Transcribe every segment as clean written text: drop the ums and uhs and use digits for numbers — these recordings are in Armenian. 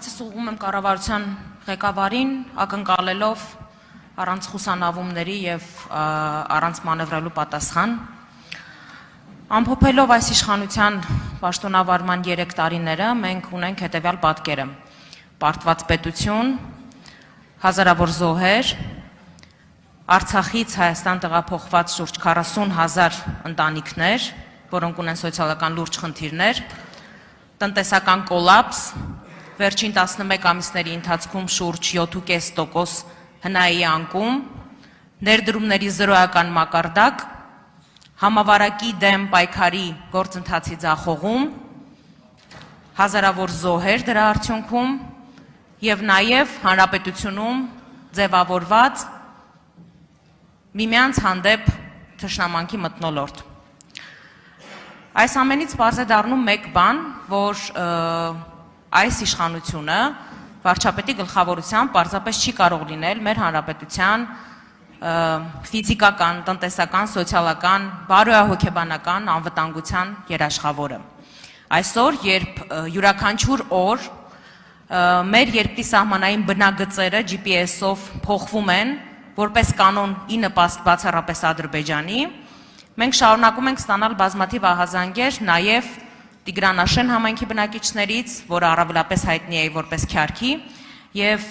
Հարցս ուղղում եմ կառավարության ղեկավարին, ակնկալելով առանց խուսանավումների եւ առանց մանևրելու պատասխան։ Ամփոփելով այս իշխանության պաշտոնավարման 3 տարիները, մենք ունենք հետեւյալ պատկերը. Պարտված պետություն, հազարավոր զոհեր, Արցախից Հայաստան տեղափոխված շուրջ 40,000 ընտանիքներ, որոնք ունեն սոցիալական լուրջ խնդիրներ, տնտեսական կոլապս, վերջին 11 ամիսների ընթացքում շուրջ 7.5% հնայի անկում, ներդրումների զրոյական մակարդակ, համավարակի դեմ պայքարի գործընթացի ձախողում, հազարավոր զոհեր դրա արդյունքում եւ նաեւ հանրապետությունում ձևավորված միմյանց հանդեպ թշնամանքի մթնոլորտ։ Այս ամենից պարզ է դառնում մեկ բան, որ այս իշխանությունը վարչապետի գլխավորությամբ պարզապես չի կարող լինել մեր հանրապետության ֆիզիկական, տնտեսական, սոցիալական, բարոյահոգեբանական անվտանգության երաշխավորը։ Այսօր, երբ յուրաքանչյուր օր մեր երկրի սահմանային բնագծերը GPS-ով փոխվում են, որպես կանոն ի նպաստ բացառապես Ադրբեջանի, մենք շարունակում ենք ստանալ բազմաթիվ ահազանգեր նաև Տիգրանաշեն համայնքի բնակիչներից, որը առավելապես հայտնի է որպես Քյարքի, եւ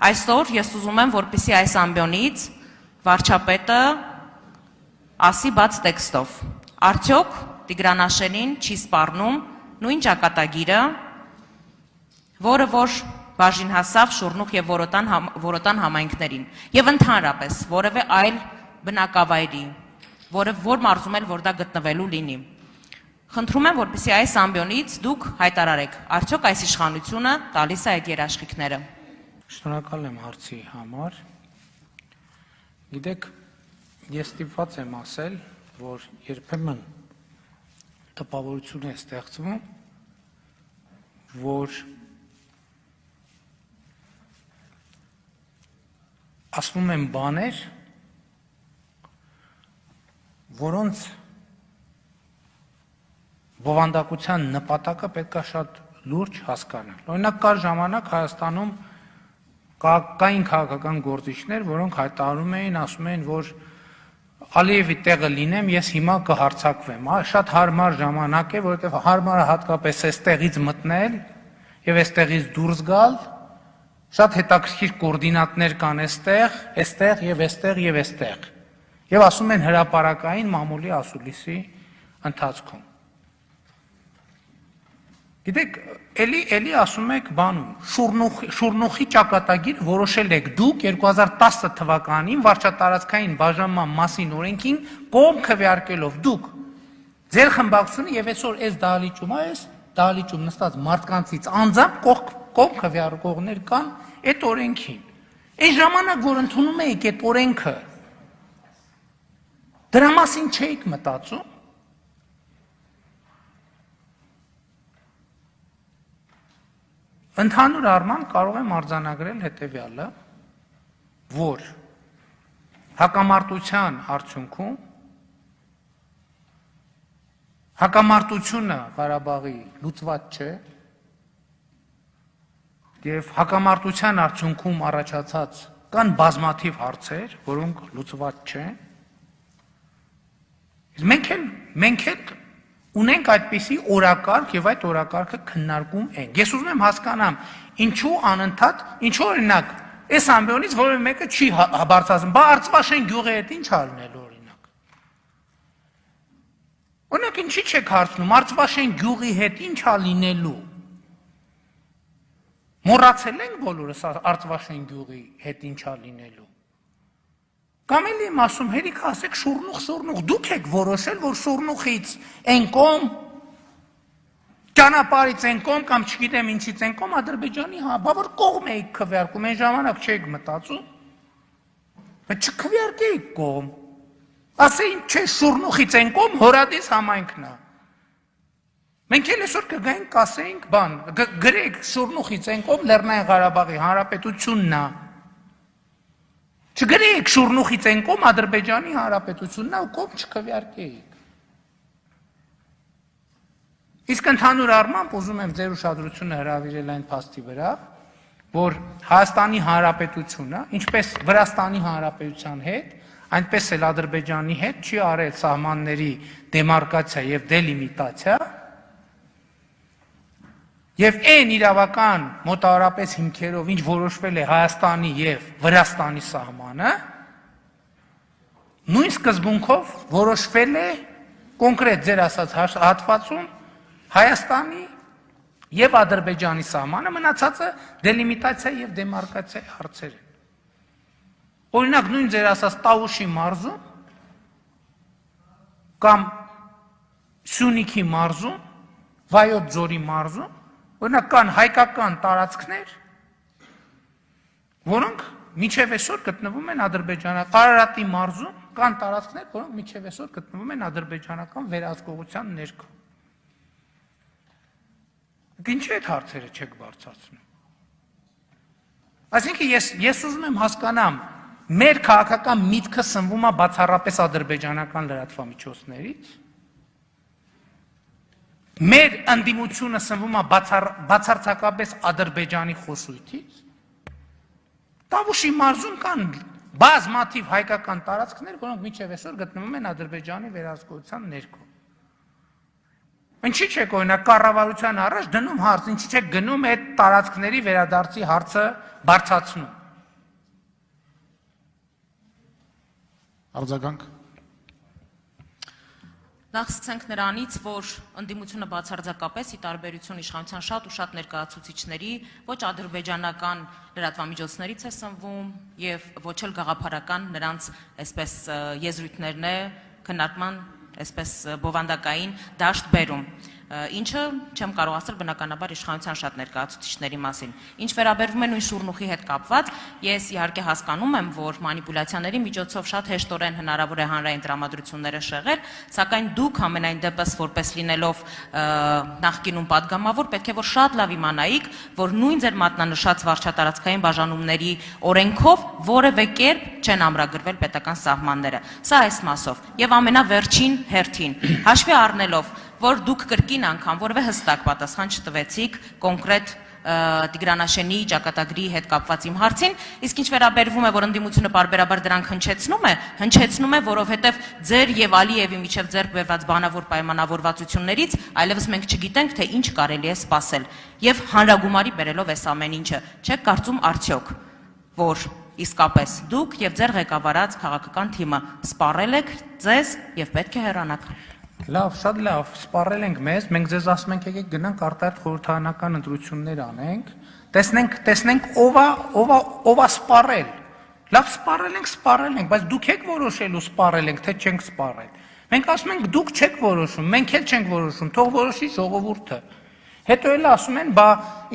այսօր ես ուզում եմ, որպեսզի այս ամբիոնից վարչապետը ասի բաց տեքստով. Արդյոք Տիգրանաշենին չի սպառնում նույն ճակատագիրը, որը որ բաժին հասավ Շուռնուխ եւ Որոտան համայնքներին եւ ընդհանրապես որևէ այլ բնակավայրի, որ մարզում էլ որ դա գտնվելու լինի։ Խնդրում եմ, որպեսզի այս ամբիոնից դուք հայտարարեք, արդյոք այս իշխանությունը տալիս է այդ երաշխիքները։ Շնորհակալ եմ հարցի համար։ Գիտեք, ես ստիպված եմ ասել, որ երբեմն տպավորություն է ստեղծվում, որ ասվում են բաներ, որոնց բովանդակության նպատակը պետք է շատ լուրջ հասկանալ։ Օրինակ կար ժամանակ Հայաստանում կային քաղաքական գործիչներ, որոնք հայտարարում էին, ասում էին, որ Ալիևի տեղը լինեմ, ես հիմա կհարձակվեմ։ Շատ հարմար ժամանակ է, որովհետև հարմար է հատկապես այստեղից մտնել եւ այստեղից դուրս գալ։ Շատ հետաքրքիր կոորդինատներ կան այստեղ եւ այստեղ։ Եվ ասում են հրապարակային մամուլի ասուլիսի ընթացքում։ Գիտեք, էլի ասում եք բանում, Շուռնուխի ճակատագիր որոշել եք դուք 2010 թվականին վարչատարածքային բաժանման մասին օրենքին կողմ քվեարկելով դուք ձեր խմբակցությունը եւ այսօր այս դահլիճում նստած մարդկանցից անձամբ կողմ քվեարկողներ կան այդ օրենքին։ Այն ժամանակ, որ ընդունում էիք այդ օրենքը, դրա մասին չէիք մտածում։ Ընդհանուր առմամբ կարող եմ արձանագրել հետևյալը, որ հակամարտության արդյունքում հակամարտությունը Ղարաբաղի լուծված չէ եւ հակամարտության արդյունքում առաջացած կան բազմաթիվ հարցեր, որոնք լուծված չեն։ Մենք էլ ունենք այդպիսի օրակարգ եւ այդ օրակարգը քննարկում ենք։ Ես ուզում եմ հասկանամ, ինչու անընդհատ, ինչու օրինակ, այս ամբիոնից որևէ մեկը չի բարձրացնում, բա Արցվաշեն գյուղի հետ ինչ ալնելու օրինակ։ Օրինակ ինչի չեք հարցնում, Արցվաշեն գյուղի հետ ինչ ա լինելու։ Մոռացել ենք բոլորս Արցվաշեն գյուղի հետ ինչ ա լինելու։ Կամ էլի եմ ասում, հերիք ասեք Շուռնուխ, դուք եք որոշել, որ Շուռնուխից են կողմ, ճանապարհից են կողմ, կամ չգիտեմ ինչից են կողմ, Ադրբեջանի բա որ կողմ էիք քվեարկում, այն ժամանակ չէիք մտածում, բայց չքվեարկեիք կողմ, ասեին չէ Շուռնուխից են կողմ, Հորադես համայնքն է։ Մենք էլ այսօր կգայինք կասեինք բան, գրեք Շուռնուխից են կողմ Լեռնային Ղարաբաղի Հանրապետությունն է։ Չգրեիք Շուռնուխից են կողմ Ադրբեջանի Հանրապետությունն է ու կողմ չքվեարկեիք։ Իսկ ընդհանուր առմամբ ուզում եմ ձեր ուշադրությունը հրավիրել այն փաստի վրա, որ Հայաստանի Հանրապետությունը, ինչպես Վրաստանի Հանրապետության հետ, այնպես էլ Ադրբեջանի հետ չի արել սահմանների դեմարկացիա եւ դելիմիտացիա, եւ այն իրավական մոտավորապես հիմքերով, ինչ որոշվել է Հայաստանի եւ Վրաստանի սահմանը, նույն սկզբունքով որոշվել է կոնկրետ ձեր ասած հատվածում Հայաստանի եւ Ադրբեջանի սահմանը, մնացածը դելիմիտացիա եւ դեմարկացիա հարցեր են։ Օրինակ նույն ձեր ասած Տավուշի մարզում կամ Սյունիքի մարզում, Վայոց ձորի մարզում, օրինակ կան հայկական տարածքներ, որոնք մինչև այսօր գտնվում են ադրբեջանական Արարատի մարզում կան տարածքներ, որոնք մինչև այսօր գտնվում են ադրբեջանական վերահսկողության ներքո։ Ինչի՞ այդ հարցերը չեք բարձրացնում։ Այսինքն ես ուզում եմ հասկանամ, մեր քաղաքական միտքը սնվում է բացառապես ադրբեջանական լրատվամիջոցներից, մեր ընդդիմությունը սնվում է բացարձակապես Ադրբեջանի խոսույթից, Տավուշի մարզում կան բազմաթիվ հայկական տարածքներ, որոնք մինչև այսօր գտնվում են Ադրբեջանի վերահսկողության ներքո։ Ինչի՞ չեք օրինակ կառավարության առաջ դնում հարց, ինչի՞ չեք գնում այդ տարածքների վերադարձի հարցը բարձրացնում։ Արձագանք։ Նախ սկսենք նրանից, որ ընդդիմությունը բացարձակապես ի տարբերություն իշխանության շատ ու շատ ներկայացուցիչների ոչ ադրբեջանական լրատվամիջոցներից է սնվում եւ ոչ էլ գաղափարական նրանց այսպես եզրույթներն է քննարկման այսպես բովանդակային դաշտ բերում, ինչը չեմ կարող ասել բնականաբար իշխանության շատ ներկայացուցիչների մասին։ Ինչ վերաբերվում է նույն Շուռնուխի հետ կապված, ես իհարկե հասկանում եմ, որ մանիպուլյացիաների միջոցով շատ հեշտորեն հնարավոր է հանրային տրամադրությունները շեղել, սակայն դուք ամենայն դեպս որպես լինելով նախկինում падգամավոր, պետք է որ շատ լավ իմանայիք, որ նույն ձեր մատնանշած վարչատարածքային բաժանումների օրենքով որևէ կերպ չեն ամրագրվել պետական սահմանները։ Սա այս մասով եւ ամենավերջին հերթին հաշվի առնելով, որ դուք կրկին անգամ որևէ հստակ պատասխան չտվեցիք կոնկրետ Տիգրանաշենի ճակատագրի հետ կապված իմ հարցին, իսկ ինչ վերաբերվում է, որ ընդդիմությունը պարբերաբար դրանք հնչեցնում է, որովհետև ձեր եւ Ալիևի միջև ձեռք բերված բանավոր պայմանավորվածություններից այլևս մենք չգիտենք, թե ինչ կարելի է սպասել, եւ հանրագումարի բերելով այս ամեն ինչը, չեք կարծում արդյոք, որ իսկապես դուք եւ ձեր ղեկավարած քաղաքական թիմը սպառել եք ձեզ եւ պետք է հեռանաք։ Լավ, շատ լավ, սպառել ենք մեզ, մենք ձեզ ասում ենք եկեք գնանք արտահերթ խորհրդարանական ընտրություններ անենք, տեսնենք ով է սպառել։ Լավ, սպառել ենք, բայց դուք եք որոշելու սպառել ենք, թե չենք սպառել։ Մենք ասում ենք դուք չեք որոշում, մենք էլ չենք որոշում, թող որոշի ժողովուրդը։ Հետո էլ ասում են, բա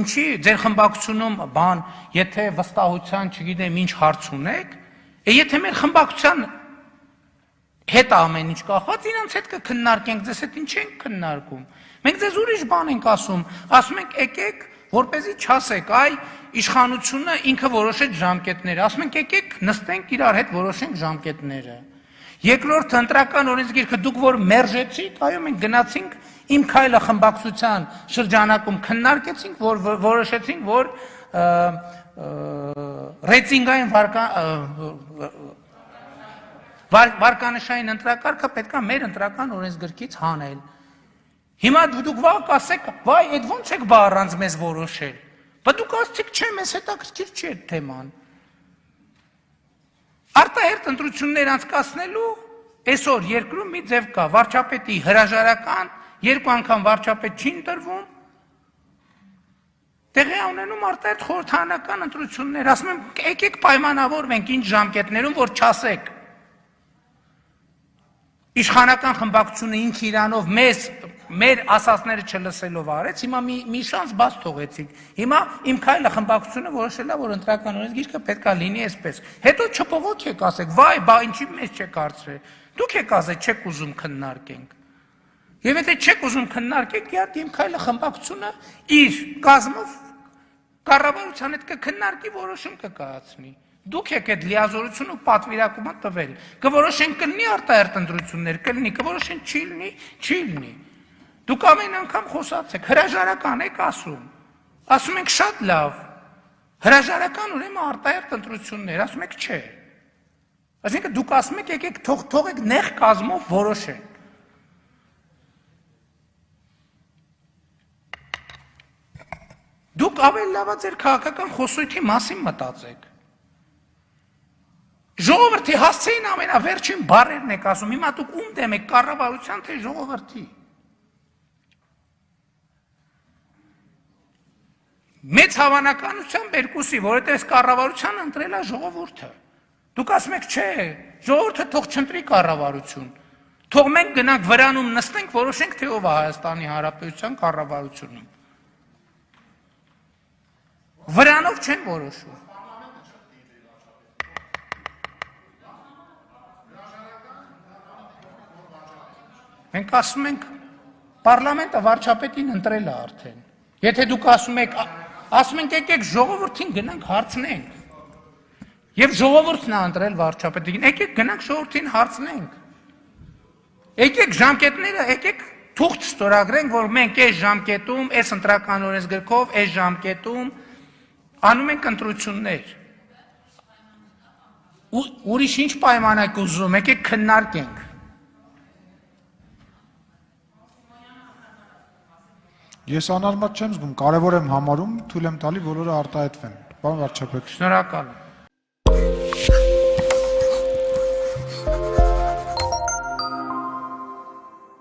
ինչի ձեր խմբակցությունում բան, եթե վստահության, չգիտեմ, ինչ հարց ունեք, եթե մեր խմբակցության հետ ամեն ինչ կախված, իրանց հետ կքննարկենք, ձեզ հետ ինչ ենք քննարկում։ Մենք ձեզ ուրիշ բան ենք ասում ենք եկեք, որպեսզի չասեք, այ իշխանությունը ինքը որոշեց ժամկետները, ասում ենք եկեք նստենք իրար հետ որոշենք ժամկետները։ Երկրորդ ընտրական օրենսգիրքը դուք որ մերժեցիք, այո մենք գնացինք իմ քայլը խմբակցության շրջանակում քննարկեցինք, որ որոշեցինք, որ ռեյտինգային վարկանշային ընտրակարգը պետք է մեր ընտրական օրենսգրքից հանել։ Հիմա դուք վաղ կասեք, վայ, այդ ո՞նց եք բա առանց մեզ որոշել։ Բա դուք ասացիք, չէ, մեզ հետաքրքիր չի այդ թեման։ Արտահերթ ընտրություններ անցկացնելու այսօր երկրում մի ձև կա, վարչապետի հրաժարական, երկու անգամ վարչապետ չի ընտրվում, տեղի ունենում արտահերթ խորհրդարանական ընտրություններ, ասում եմ, եկեք պայմանավորվենք ինչ ժամկետներում, որ չասեք։ Իշխանական խմբակցությունը ինք իրանով մեր ասածները չլսելով արեց, հիմա մի շանս բաց թողեցիք։ Հիմա իմ քայլը խմբակցությունը որոշել է, որ ընտրական օրենսգիրքը պետք է լինի այսպես։ Հետո չփողոք եք ասեք, վայ, բա ինչի մեզ չեք հարցրել։ Դուք եք ասեք, չեք ուզում քննարկենք։ Եվ եթե չեք ուզում քննարկենք, իհարկե իմ քայլը խմբակցությունը իր կազմով կառավարության հետ կքննարկի, որոշում կկայացնի։ Դուք եք այդ լիազորությունը ու պատվիրակումը տվել։ Կորոշեն կլինի արտահերթ ընտրություններ, կլինի, կորոշեն չի լինի։ Դուք ամեն անգամ խոսացեք, հրաժարական եք ասում եք շատ լավ, հրաժարական ուրեմն արտահերտ ընտրություններ, ասում եք չէ, այսինքն դուք ասում եք եկեք թողեք նեղ կազմով որոշենք, դուք ավելի լավա ձեր քաղաքական խոսույթի մասին մտածեք, ժողովրդի հասցեին ամենավերջին բառերն եք ասում, հիմա դուք ում դեմ եք կառավարության թե ժողովրդի, մեծ հավանականությամբ երկուսի, որովհետև այս կառավարությանը ընտրել է ժողովուրդը, դուք ասում եք չէ, ժողովուրդը թող չընտրի կառավարություն, թող մենք գնանք վրանում նստենք, որոշենք թե ով է Հայաստանի Հանրապետության կառավարությունում, վրանով չեն որոշում, մենք ասում ենք, պարլամենտը վարչապետին ընտրել է արդեն, եթե դուք ասում եք եկեք ժողովրդին գնանք հարցնենք, և ժողովուրդն է ընտրել վարչապետին, եկեք գնանք ժողովրդին հարցնենք, եկեք ժամկետները, եկեք թուղթ ստորագրենք, որ մենք այս ժամկետում, այս ընտրական օրենսգրքով, այս ժամկետում անում ենք ընտրություններ, ուրիշ ինչ պայման եք ուզում, եկեք քննարկենք, Ես անարմատ չեմ զգում, կարևոր եմ համարում, թույլ եմ տալի բոլորը արտահայտվեն, պարոն վարչապետ։ շնորհակալ եմ։